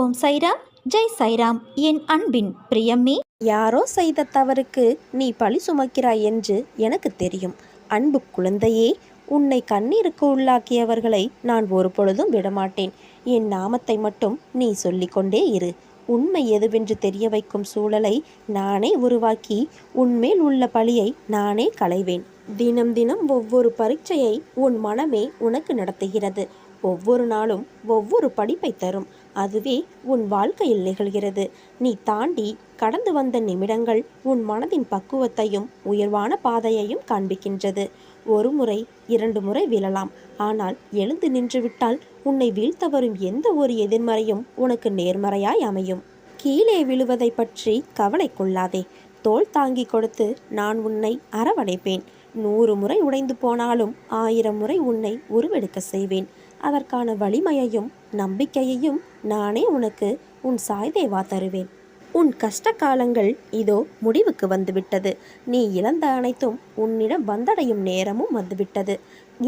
ஓம் சைராம், ஜெய் சைராம். என் அன்பின் பிரியமே, யாரோ செய்த தவறுக்கு நீ பழி சுமக்கிறாய் என்று எனக்கு தெரியும். அன்பு குழந்தையே, உன்னை கண்ணீருக்கு உள்ளாக்கியவர்களை நான் ஒரு பொழுதும் விடமாட்டேன். என் நாமத்தை மட்டும் நீ சொல்லிக்கொண்டே இரு. உண்மை எதுவென்று தெரிய வைக்கும் சூழலை நானே உருவாக்கி உன்மேல் உள்ள பழியை நானே களைவேன். தினம் தினம் ஒவ்வொரு பரீட்சையை உன் மனமே உனக்கு நடத்துகிறது. ஒவ்வொரு நாளும் ஒவ்வொரு படிப்பை தரும். அதுவே உன் வாழ்க்கையில் நிகழ்கிறது. நீ தாண்டி கடந்து வந்த நிமிடங்கள் உன் மனதின் பக்குவத்தையும் உயர்வான பாதையையும் காண்பிக்கின்றது. ஒரு முறை 2 முறை விழலாம், ஆனால் எழுந்து நின்றுவிட்டால் உன்னை வீழ்த்த வரும் எந்த ஒரு எதிர்மறையும் உனக்கு நேர்மறையாய் அமையும். கீழே விழுவதை பற்றி கவலை கொள்ளாதே. தோள் தாங்கி கொடுத்து நான் உன்னை அரவணைப்பேன். 100 முறை உடைந்து போனாலும் 1000 முறை உன்னை உருவெடுக்க செய்வேன். அதற்கான வலிமையையும் நம்பிக்கையையும் நானே உனக்கு உன் சாய்தேவா தருவேன். உன் கஷ்ட காலங்கள் இதோ முடிவுக்கு வந்துவிட்டது. நீ இழந்த அனைத்தும் உன்னிடம் வந்தடையும் நேரமும் வந்துவிட்டது.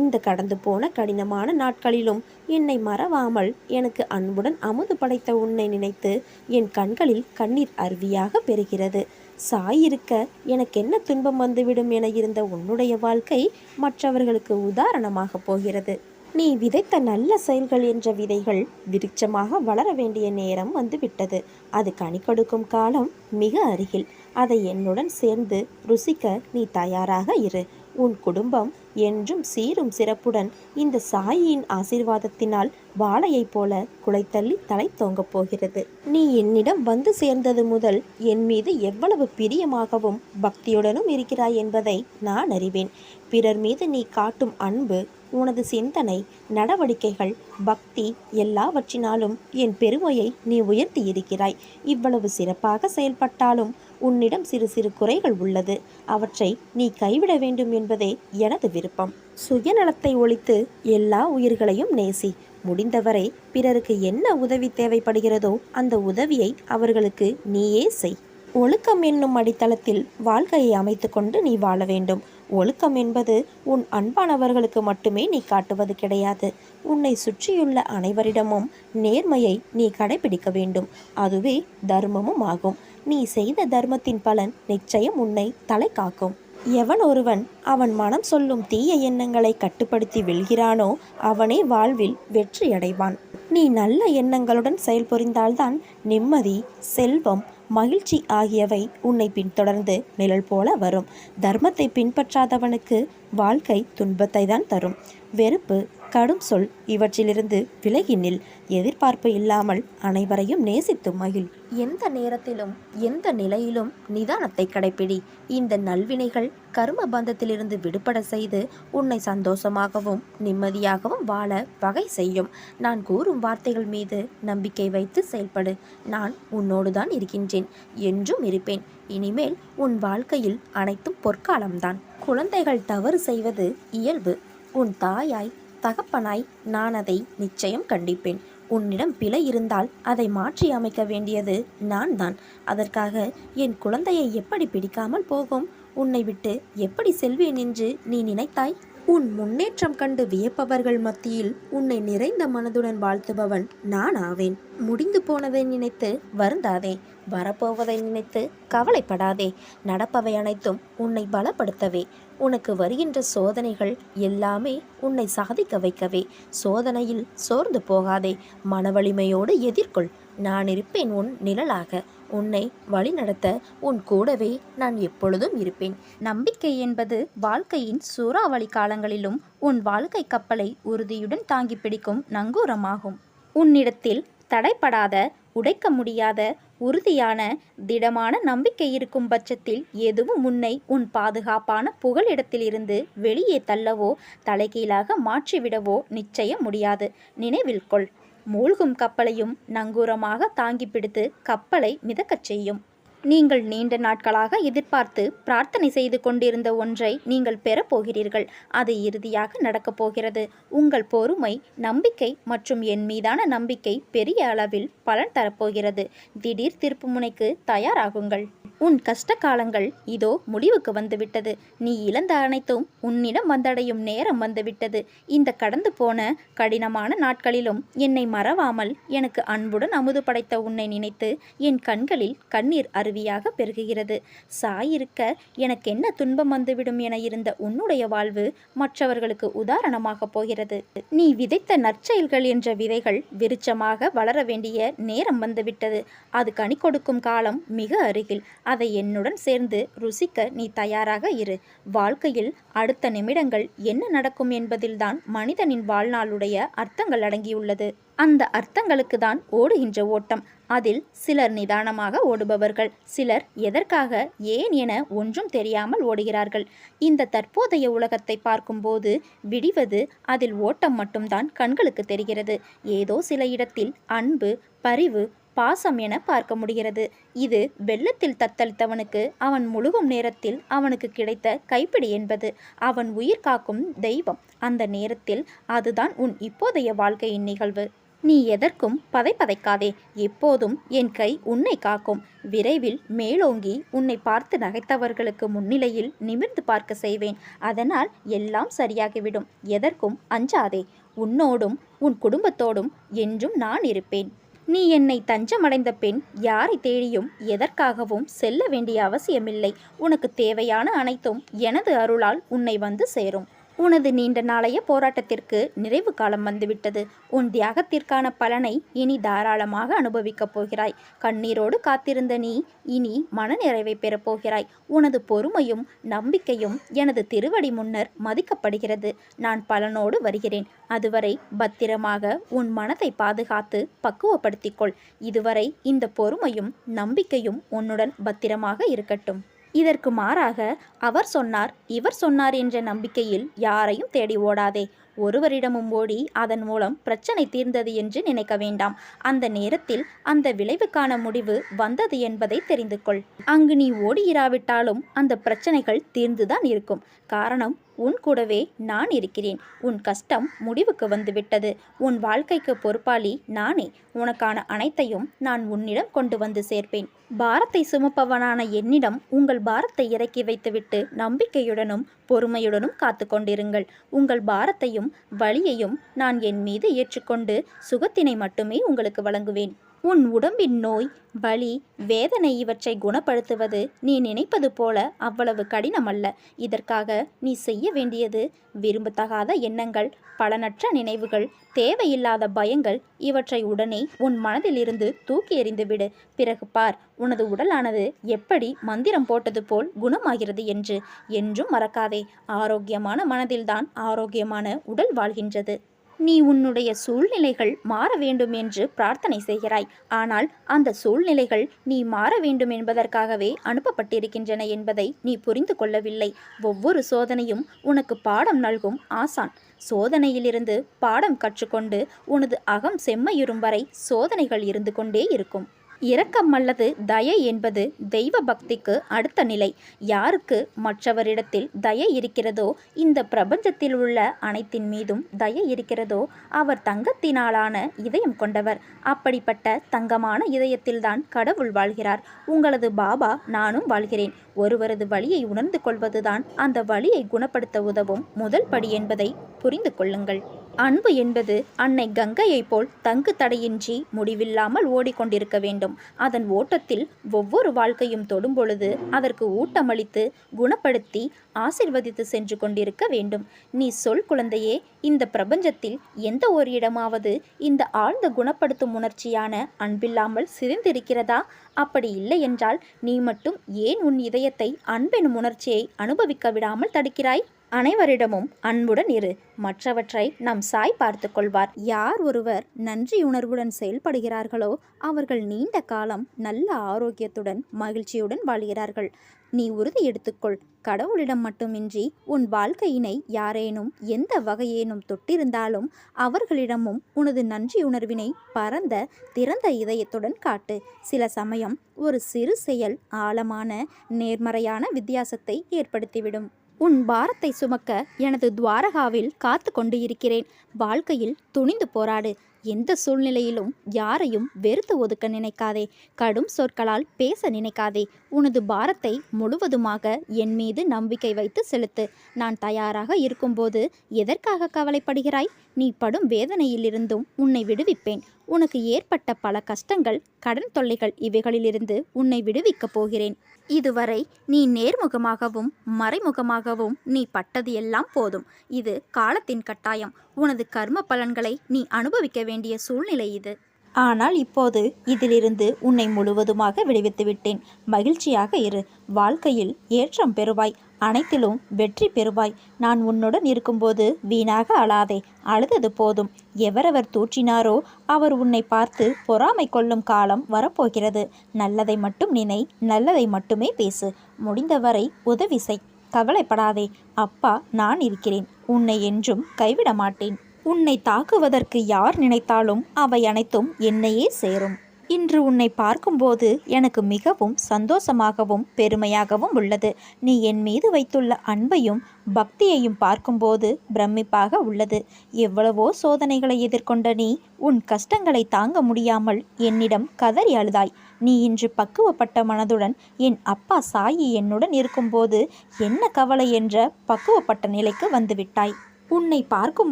இந்த கடந்து போன கடினமான நாட்களிலும் என்னை மறவாமல் எனக்கு அன்புடன் அமுது படைத்த உன்னை நினைத்து என் கண்களில் கண்ணீர் அருவியாக பெறுகிறது. சாயிருக்க எனக்கென்ன துன்பம் வந்துவிடும் என இருந்த உன்னுடைய வாழ்க்கை மற்றவர்களுக்கு உதாரணமாக போகிறது. நீ விதைத்த நல்ல செயல்கள் என்ற விதைகள் விருட்சமாக வளர வேண்டிய நேரம் வந்துவிட்டது. அது கனி கொடுக்கும் காலம் மிக அருகில். அதை என்னுடன் சேர்ந்து ருசிக்க நீ தயாராக இரு. உன் குடும்பம் என்றும் சீரும் சிறப்புடன் இந்த சாயியின் ஆசீர்வாதத்தினால் வாழையைப் போல குலைத்தள்ளி தலை தோங்கப் போகிறது. நீ என்னிடம் வந்து சேர்ந்தது முதல் என் மீது எவ்வளவு பிரியமாகவும் பக்தியுடனும் இருக்கிறாய் என்பதை நான் அறிவேன். பிறர் மீது நீ காட்டும் அன்பு, உனது சிந்தனை, நடவடிக்கைகள், பக்தி எல்லாவற்றினாலும் என் பெருமையை நீ உயர்த்தி இருக்கிறாய். இவ்வளவு சிறப்பாக செயல்பட்டாலும் உன்னிடம் சிறு சிறு குறைகள் உள்ளது. அவற்றை நீ கைவிட வேண்டும் என்பதே எனது விருப்பம். சுயநலத்தை ஒழித்து எல்லா உயிர்களையும் நேசி. முடிந்தவரை பிறருக்கு என்ன உதவி தேவைப்படுகிறதோ அந்த உதவியை அவர்களுக்கு நீயே செய். ஒழுக்கம் என்னும் அடித்தளத்தில் வாழ்க்கையை அமைத்து கொண்டு நீ வாழ வேண்டும். ஒழுக்கம் என்பது உன் அன்பானவர்களுக்கு மட்டுமே நீ காட்டுவது கிடையாது. உன்னை சுற்றியுள்ள அனைவரிடமும் நேர்மையை நீ கடைபிடிக்க வேண்டும். அதுவே தர்மமும் ஆகும். நீ செய்த தர்மத்தின் பலன் நிச்சயம் உன்னை தலை காக்கும். எவன் ஒருவன் அவன் மனம் சொல்லும் தீய எண்ணங்களை கட்டுப்படுத்தி வெல்கிறானோ அவனே வாழ்வில் வெற்றியடைவான். நீ நல்ல எண்ணங்களுடன் செயல்புரிந்தால்தான் நிம்மதி, செல்வம், மகிழ்ச்சி ஆகியவை உன்னை பின்தொடர்ந்து நிழல் போல வரும். தர்மத்தை பின்பற்றாதவனுக்கு வாழ்க்கை துன்பத்தை தான் தரும். வெறுப்பு, கடும் சொல் இவற்றிலிருந்து விலகி நில். எதிர்பார்ப்பு இல்லாமல் அனைவரையும் நேசித்து மகிழ். எந்த நேரத்திலும் எந்த நிலையிலும் நிதானத்தை கடைப்பிடி. இந்த நல்வினைகள் கர்ம பந்தத்திலிருந்து விடுபட செய்து உன்னை சந்தோஷமாகவும் நிம்மதியாகவும் வாழ வகை செய்யும். நான் கூறும் வார்த்தைகள் மீது நம்பிக்கை வைத்து செயல்படு. நான் உன்னோடு தான் இருக்கின்றேன், என்றும் இருப்பேன். இனிமேல் உன் வாழ்க்கையில் அனைத்தும் பொற்காலம்தான். குழந்தைகள் தவறு செய்வது இயல்பு. உன் தாயாய் தகப்பனாய் நான் அதை நிச்சயம் கண்டிப்பேன். உன்னிடம் பிழை இருந்தால் அதை மாற்றி அமைக்க வேண்டியது நான் தான். அதற்காக என் குழந்தையை எப்படி பிடிக்காமல் போகும்? உன்னை விட்டு எப்படி செல்வேன் என்று நீ நினைத்தாய்? உன் முன்னேற்றம் கண்டு வியப்பவர்கள் மத்தியில் உன்னை நிறைந்த மனதுடன் வாழ்த்துபவன் நான் ஆவேன். முடிந்து போனதை நினைத்து வருந்தாதே. வரப்போவதை நினைத்து கவலைப்படாதே. நடப்பவை அனைத்தும் உன்னை பலப்படுத்தவே. உனக்கு வருகின்ற சோதனைகள் எல்லாமே உன்னை சாதிக்க வைக்கவே. சோதனையில் சோர்ந்து போகாதே. மனவலிமையோடு எதிர்கொள். நான் இருப்பேன் உன் நிழலாக. உன்னை வழிநடத்த உன் கூடவே நான் எப்பொழுதும் இருப்பேன். நம்பிக்கை என்பது வாழ்க்கையின் சூறாவளி காலங்களிலும் உன் வாழ்க்கை கப்பலை உறுதியுடன் தாங்கி பிடிக்கும் நங்கூரமாகும். உன்னிடத்தில் தடைப்படாத, உடைக்க முடியாத, உறுதியான, திடமான நம்பிக்கை இருக்கும் பட்சத்தில் எதுவும் உன்னை உன் பாதுகாப்பான புகலிடத்திலிருந்து வெளியே தள்ளவோ தலைகீழாக மாற்றிவிடவோ நிச்சயம் முடியாது. நினைவில் கொள். மூழ்கும் கப்பலையும் நங்கூரமாக தாங்கி பிடித்து கப்பலை மிதக்கச் செய்யும். நீங்கள் நீண்ட நாட்களாக எதிர்பார்த்து பிரார்த்தனை செய்து கொண்டிருந்த ஒன்றை நீங்கள் பெறப்போகிறீர்கள். அது இறுதியாக நடக்கப் போகிறது. உங்கள் பொறுமை, நம்பிக்கை மற்றும் என் மீதான நம்பிக்கை பெரிய அளவில் பலன் தரப்போகிறது. திடீர் திருப்புமுனைக்கு தயாராகுங்கள். உன் கஷ்ட காலங்கள் இதோ முடிவுக்கு வந்துவிட்டது. நீ இழந்த அனைத்தும் உன்னிடம் வந்தடையும் நேரம் வந்துவிட்டது. இந்த கடந்து போன கடினமான நாட்களிலும் என்னை மறவாமல் எனக்கு அன்புடன் அமுது படைத்த உன்னை நினைத்து என் கண்களில் கண்ணீர் அருவியாக பெருகுகிறது. சாயிருக்க எனக்கென்ன துன்பம் வந்துவிடும் என இருந்த உன்னுடைய வாழ்வு மற்றவர்களுக்கு உதாரணமாக போகிறது. நீ விதைத்த நற்செயல்கள் என்ற விதைகள் விருட்சமாக வளர வேண்டிய நேரம் வந்துவிட்டது. அது கனி கொடுக்கும் காலம் மிக அருகில். அதை என்னுடன் சேர்ந்து ருசிக்க நீ தயாராக இரு. வாழ்க்கையில் அடுத்த நிமிடங்கள் என்ன நடக்கும் என்பதில்தான் மனிதனின் வாழ்நாளுடைய அர்த்தங்கள் அடங்கியுள்ளது. அந்த அர்த்தங்களுக்கு தான் ஓடுகின்ற ஓட்டம். அதில் சிலர் நிதானமாக ஓடுபவர்கள், சிலர் எதற்காக ஏன் என ஒன்றும் தெரியாமல் ஓடுகிறார்கள். இந்த தற்போதைய உலகத்தை பார்க்கும்போது விடிவது அதில் ஓட்டம் மட்டும்தான் கண்களுக்கு தெரிகிறது. ஏதோ சில இடத்தில் அன்பு, பரிவு, பாசம் என பார்க்க முடிகிறது. இது வெள்ளத்தில் தத்தளித்தவனுக்கு அவன் முழுகும் நேரத்தில் அவனுக்கு கிடைத்த கைப்பிடி என்பது அவன் உயிர் காக்கும் தெய்வம். அந்த நேரத்தில் அதுதான் உன் இப்போதைய வாழ்க்கையின் நிகழ்வு. நீ எதற்கும் பதைக்காதே. எப்போதும் என் கை உன்னை காக்கும். விரைவில் மேலோங்கி உன்னை பார்த்து நகைத்தவர்களுக்கு முன்னிலையில் நிமிர்ந்து பார்க்க செய்வேன். அதனால் எல்லாம் சரியாகிவிடும். எதற்கும் அஞ்சாதே. உன்னோடும் உன் குடும்பத்தோடும் என்றும் நான் இருப்பேன். நீ என்னை தஞ்சமடைந்த பின் யாரை தேடியும் எதற்காகவும் செல்ல வேண்டிய அவசியமில்லை. உனக்கு தேவையான அனைத்தும் எனது அருளால் உன்னை வந்து சேரும். உனது நீண்ட நாளைய போராட்டத்திற்கு நிறைவு காலம் வந்துவிட்டது. உன் தியாகத்திற்கான பலனை இனி தாராளமாக அனுபவிக்கப் போகிறாய். கண்ணீரோடு காத்திருந்த நீ இனி மனநிறைவை பெறப்போகிறாய். உனது பொறுமையும் நம்பிக்கையும் எனது திருவடி முன்னர் மதிக்கப்படுகிறது. நான் பலனோடு வருகிறேன். அதுவரை பத்திரமாக உன் மனதை பாதுகாத்து பக்குவப்படுத்திக்கொள். இதுவரை இந்த பொறுமையும் நம்பிக்கையும் உன்னுடன் பத்திரமாக இருக்கட்டும். இதற்கு மாறாக அவர் சொன்னார், இவர் சொன்னார் என்ற நம்பிக்கையில் யாரையும் தேடி ஓடாதே. ஒருவரிடமும் ஓடி அதன் மூலம் பிரச்சனை தீர்ந்தது என்று நினைக்க வேண்டாம். அந்த நேரத்தில் அந்த விளைவுக்கான முடிவு வந்தது என்பதை தெரிந்து கொள். அங்கு நீ ஓடியிராவிட்டாலும் அந்த பிரச்சனைகள் தீர்ந்துதான் இருக்கும். காரணம், உன் கூடவே நான் இருக்கிறேன். உன் கஷ்டம் முடிவுக்கு வந்துவிட்டது. உன் வாழ்க்கைக்கு பொறுப்பாளி நானே. உனக்கான அனைத்தையும் நான் உன்னிடம் கொண்டு வந்து சேர்ப்பேன். பாரத்தை சுமப்பவனான என்னிடம் உங்கள் பாரத்தை இறக்கி வைத்துவிட்டு நம்பிக்கையுடனும் பொறுமையுடனும் காத்து கொண்டிருங்கள். உங்கள் பாரத்தையும் வலியையும் நான் என் மீது ஏற்றுக்கொண்டு சுகத்தினை மட்டுமே உங்களுக்கு வழங்குவேன். உன் உடம்பின் நோய், வலி, வேதனை இவற்றை குணப்படுத்துவது நீ நினைப்பது போல அவ்வளவு கடினமல்ல. இதற்காக நீ செய்ய வேண்டியது விரும்பத்தகாத எண்ணங்கள், பலனற்ற நினைவுகள், தேவையில்லாத பயங்கள் இவற்றை உடனே உன் மனதிலிருந்து தூக்கி எறிந்துவிடு. பிறகு பார், உனது உடலானது எப்படி மந்திரம் போட்டது போல் குணமாகிறது என்று. என்றும் மறக்காதே, ஆரோக்கியமான மனதில்தான் ஆரோக்கியமான உடல் வாழ்கின்றது. நீ உன்னுடைய சூழ்நிலைகள் மாற வேண்டும் என்று பிரார்த்தனை செய்கிறாய். ஆனால் அந்த சூழ்நிலைகள் நீ மாற வேண்டும் என்பதற்காகவே அனுப்பப்பட்டிருக்கின்றன என்பதை நீ புரிந்து கொள்ளவில்லை. ஒவ்வொரு சோதனையும் உனக்கு பாடம் நல்கும் ஆசான். சோதனையிலிருந்து பாடம் கற்றுக்கொண்டு உனது அகம் செம்மையுறும் வரை சோதனைகள் இருந்து கொண்டே இருக்கும். இரக்கம் அல்லது தயை என்பது தெய்வ பக்திக்கு அடுத்த நிலை. யாருக்கு மற்றவரிடத்தில் தயை இருக்கிறதோ, இந்த பிரபஞ்சத்தில் உள்ள அனைத்தின் மீதும் தயை இருக்கிறதோ, அவர் தங்கத்தினாலான இதயம் கொண்டவர். அப்படிப்பட்ட தங்கமான இதயத்தில்தான் கடவுள் வாழ்கிறார். உங்களது பாபா நானும் வாழ்கிறேன். ஒருவரது வலியை உணர்ந்து கொள்வதுதான் அந்த வலியை குணப்படுத்த உதவும் முதல் படி என்பதை புரிந்து கொள்ளுங்கள். அன்பு என்பது அன்னை கங்கையைப் போல் தங்கு தடையின்றி முடிவில்லாமல் ஓடிக்கொண்டிருக்க வேண்டும். அதன் ஓட்டத்தில் ஒவ்வொரு வாழ்க்கையும் தொடும் பொழுது அதற்கு ஊட்டமளித்து குணப்படுத்தி ஆசிர்வதித்து சென்று கொண்டிருக்க வேண்டும். நீ சொல் குழந்தையே, இந்த பிரபஞ்சத்தில் எந்த ஒரு இடமாவது இந்த ஆழ்ந்த குணப்படுத்தும் உணர்ச்சியான அன்பில்லாமல் சிதைந்திருக்கிறதா? அப்படி இல்லை என்றால் நீ மட்டும் ஏன் உன் இதயத்தை அன்பெனும் உணர்ச்சியை அனுபவிக்க விடாமல் தடுக்கிறாய்? அனைவரிடமும் அன்புடன் இரு. மற்றவற்றை நம் சாய் பார்த்து கொள்வார். யார் ஒருவர் நன்றியுணர்வுடன் செயல்படுகிறார்களோ அவர்கள் நீண்ட காலம் நல்ல ஆரோக்கியத்துடன் மகிழ்ச்சியுடன் வாழ்கிறார்கள். நீ உறுதி எடுத்துக்கொள். கடவுளிடம் மட்டுமின்றி உன் வாழ்க்கையினை யாரேனும் எந்த வகையேனும் தொட்டிருந்தாலும் அவர்களிடமும் உனது நன்றியுணர்வினை பரந்த திறந்த இதயத்துடன் காட்டு. சில சமயம் ஒரு சிறு செயல் ஆழமான நேர்மறையான வித்தியாசத்தை ஏற்படுத்திவிடும். உன் பாரத்தை சுமக்க எனது துவாரகாவில் காத்து கொண்டு இருக்கிறேன். வாழ்க்கையில் துணிந்து போராடு. எந்த சூழ்நிலையிலும் யாரையும் வெறுத்து ஒதுக்க நினைக்காதே. கடும் சொற்களால் பேச நினைக்காதே. உனது பாரத்தை முழுவதுமாக என் மீது நம்பிக்கை வைத்து செலுத்து. நான் தயாராக இருக்கும்போது எதற்காக கவலைப்படுகிறாய்? நீ படும் வேதனையிலிருந்தும் உன்னை விடுவிப்பேன். உனக்கு ஏற்பட்ட பல கஷ்டங்கள், கடன் தொல்லைகள், இவைகளிலிருந்து உன்னை விடுவிக்கப் போகிறேன். இதுவரை நீ நேர்முகமாகவும் மறைமுகமாகவும் நீ பட்டது எல்லாம் போதும். இது காலத்தின் கட்டாயம். உனது கர்ம பலன்களை நீ அனுபவிக்க வேண்டிய சூழ்நிலை இது. ஆனால் இப்போது இதிலிருந்து உன்னை முழுவதுமாக விடுவித்து விட்டேன். மகிழ்ச்சியாக இரு. வாழ்க்கையில் ஏற்றம் பெறுவாய். அனைத்திலும் வெற்றி பெறுவாய். நான் உன்னுடன் இருக்கும்போது வீணாக அழாதே. அழுதது போதும். எவரவர் தூற்றினாரோ அவர் உன்னை பார்த்து பொறாமை கொள்ளும் காலம் வரப்போகிறது. நல்லதை மட்டும் நினை. நல்லதை மட்டுமே பேசு. முடிந்தவரை உதவி செய். கவலைப்படாதே. அப்பா நான் இருக்கிறேன். உன்னை என்றும் கைவிட மாட்டேன். உன்னை தாக்குவதற்கு யார் நினைத்தாலும் அவை அனைத்தும் என்னையே சேரும். இன்று உன்னை பார்க்கும்போது எனக்கு மிகவும் சந்தோஷமாகவும் பெருமையாகவும் உள்ளது. நீ என் மீது வைத்துள்ள அன்பையும் பக்தியையும் பார்க்கும்போது பிரமிப்பாக உள்ளது. எவ்வளவோ சோதனைகளை எதிர்கொண்ட நீ உன் கஷ்டங்களை தாங்க முடியாமல் என்னிடம் கதறி அழுதாய். நீ இன்று பக்குவப்பட்ட மனதுடன் என் அப்பா சாயி என்னுடன் இருக்கும்போது என்ன கவலை என்ற பக்குவப்பட்ட நிலைக்கு வந்துவிட்டாய். உன்னை பார்க்கும்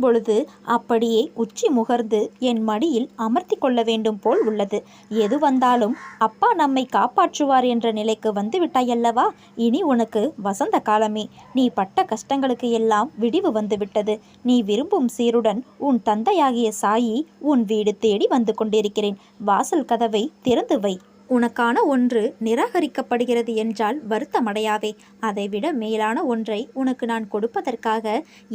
பொழுது அப்படியே உச்சி முகர்ந்து என் மடியில் அமர்த்தி கொள்ள வேண்டும் போல் உள்ளது. எது வந்தாலும் அப்பா நம்மை காப்பாற்றுவார் என்ற நிலைக்கு வந்துவிட்டாயல்லவா? இனி உனக்கு வசந்த காலமே. நீ பட்ட கஷ்டங்களுக்கு எல்லாம் விடிவு வந்துவிட்டது. நீ விரும்பும் சீருடன் உன் தந்தையாகிய சாயி உன் வீடு தேடி வந்து கொண்டிருக்கிறேன். வாசல் கதவை திறந்து வை. உனக்கான ஒன்று நிராகரிக்கப்படுகிறது என்றால் வருத்தமடையாதே. அதைவிட மேலான ஒன்றை உனக்கு நான் கொடுப்பதற்காக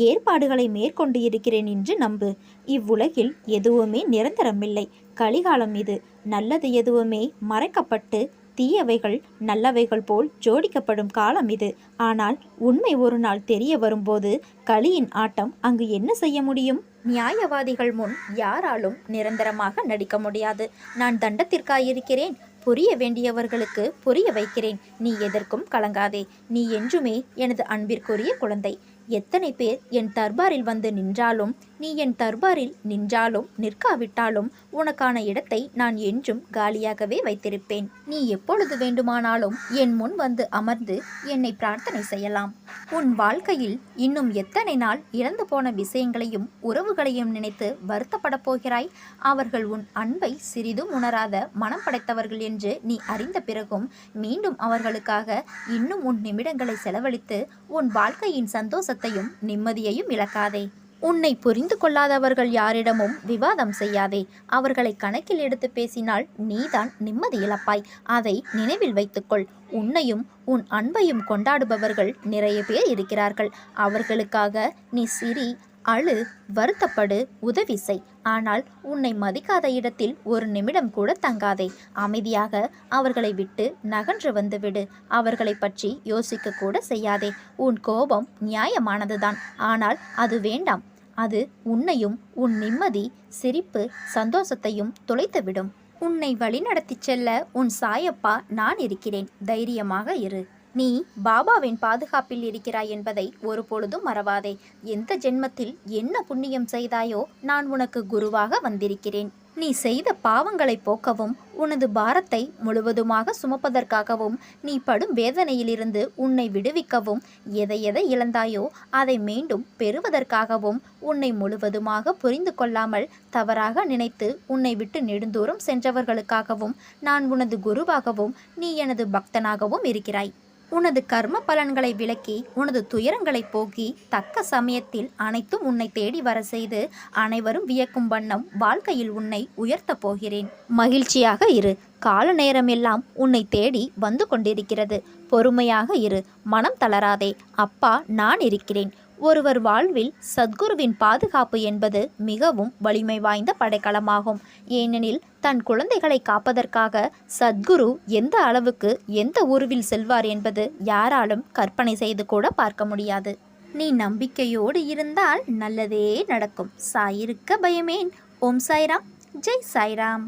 ஏற்பாடுகளை மேற்கொண்டு இருக்கிறேன் என்று நம்பு. இவ்வுலகில் எதுவுமே நிரந்தரமில்லை. கலிகாலம் இது. நல்லது எதுவுமே மறைக்கப்பட்டு தீயவைகள் நல்லவைகள் போல் ஜோடிக்கப்படும் காலம் இது. ஆனால் உண்மை ஒரு நாள் தெரிய வரும்போது கலியின் ஆட்டம் அங்கு என்ன செய்ய முடியும்? நியாயவாதிகள் முன் யாராலும் நிரந்தரமாக நடிக்க முடியாது. நான் தண்டத்திற்காயிருக்கிறேன். புரிய வேண்டியவர்களுக்கு புரிய வைக்கிறேன். நீ எதற்கும் கலங்காதே. நீ என்றுமே எனது அன்பிற்குரிய குழந்தை. எத்தனை பேர் என் தர்பாரில் வந்து நின்றாலும், நீ என் தர்பாரில் நின்றாலும் நிற்காவிட்டாலும் உனக்கான இடத்தை நான் என்றும் காலியாகவே வைத்திருப்பேன். நீ எப்பொழுது வேண்டுமானாலும் என் முன் வந்து அமர்ந்து என்னை பிரார்த்தனை செய்யலாம். உன் வாழ்க்கையில் இன்னும் எத்தனை நாள் இறந்து போன விஷயங்களையும் உறவுகளையும் நினைத்து வருத்தப்படப் போகிறாய்? அவர்கள் உன் அன்பை சிறிதும் உணராத மனம் படைத்தவர்கள் என்று நீ அறிந்த பிறகும் மீண்டும் அவர்களுக்காக இன்னும் உன் நிமிடங்களை செலவழித்து உன் வாழ்க்கையின் சந்தோஷத்தையும் நிம்மதியையும் இழக்காதே. உன்னை புரிந்து கொள்ளாதவர்கள் யாரிடமும் விவாதம் செய்யாதே. அவர்களை கணக்கில் எடுத்து பேசினால் நீதான் நிம்மதி இழப்பாய். அதை நினைவில் வைத்துக்கொள். உன்னையும் உன் அன்பையும் கொண்டாடுபவர்கள் நிறைய பேர் இருக்கிறார்கள். அவர்களுக்காக நீ சிரி, அழு, வருத்தப்படு, உதவி செய். ஆனால் உன்னை மதிக்காத இடத்தில் ஒரு நிமிடம் கூட தங்காதே. அமைதியாக அவர்களை விட்டு நகன்று வந்துவிடு. அவர்களை பற்றி யோசிக்க கூட செய்யாதே. உன் கோபம் நியாயமானதுதான். ஆனால் அது வேண்டாம். அது உன்னையும் உன் நிம்மதி, சிரிப்பு, சந்தோஷத்தையும் தொலைத்துவிடும். உன்னை வழிநடத்திச் செல்ல உன் சாயப்பா நான் இருக்கிறேன். தைரியமாக இரு. நீ பாபாவின் பாதுகாப்பில் இருக்கிறாய் என்பதை ஒருபொழுதும் மறவாதே. எந்த ஜென்மத்தில் என்ன புண்ணியம் செய்தாயோ நான் உனக்கு குருவாக வந்திருக்கிறேன். நீ செய்த பாவங்களை போக்கவும், உனது பாரத்தை முழுவதுமாக சுமப்பதற்காகவும், நீ படும் வேதனையிலிருந்து உன்னை விடுவிக்கவும், எதை எதை இழந்தாயோ அதை மீண்டும் பெறுவதற்காகவும், உன்னை முழுவதுமாக புரிந்து கொள்ளாமல் தவறாக நினைத்து உன்னை விட்டு நெடுந்தூரம் சென்றவர்களுக்காகவும் நான் உனது குருவாகவும் நீ எனது பக்தனாகவும் இருக்கிறாய். உனது கர்ம பலன்களை விலக்கி, உனது துயரங்களை போக்கி, தக்க சமயத்தில் அனைத்தும் உன்னை தேடி வர செய்து, அனைவரும் வியக்கும் வண்ணம் வாழ்க்கையில் உன்னை உயர்த்தப் போகிறேன். மகிழ்ச்சியாக இரு. கால நேரமெல்லாம் உன்னை தேடி வந்து கொண்டிருக்கிறது. பொறுமையாக இரு. மனம் தளராதே. அப்பா நான் இருக்கிறேன். ஒருவர் வாழ்வில் சத்குருவின் பாதுகாப்பு என்பது மிகவும் வலிமை வாய்ந்த படைக்கலமாகும். ஏனெனில் தன் குழந்தைகளை காப்பதற்காக சத்குரு எந்த அளவுக்கு எந்த உருவில் செல்வார் என்பது யாராலும் கற்பனை செய்து கூட பார்க்க முடியாது. நீ நம்பிக்கையோடு இருந்தால் நல்லதே நடக்கும். சாயிருக்க பயமேன். ஓம் சாய்ராம். ஜெய் சாய்ராம்.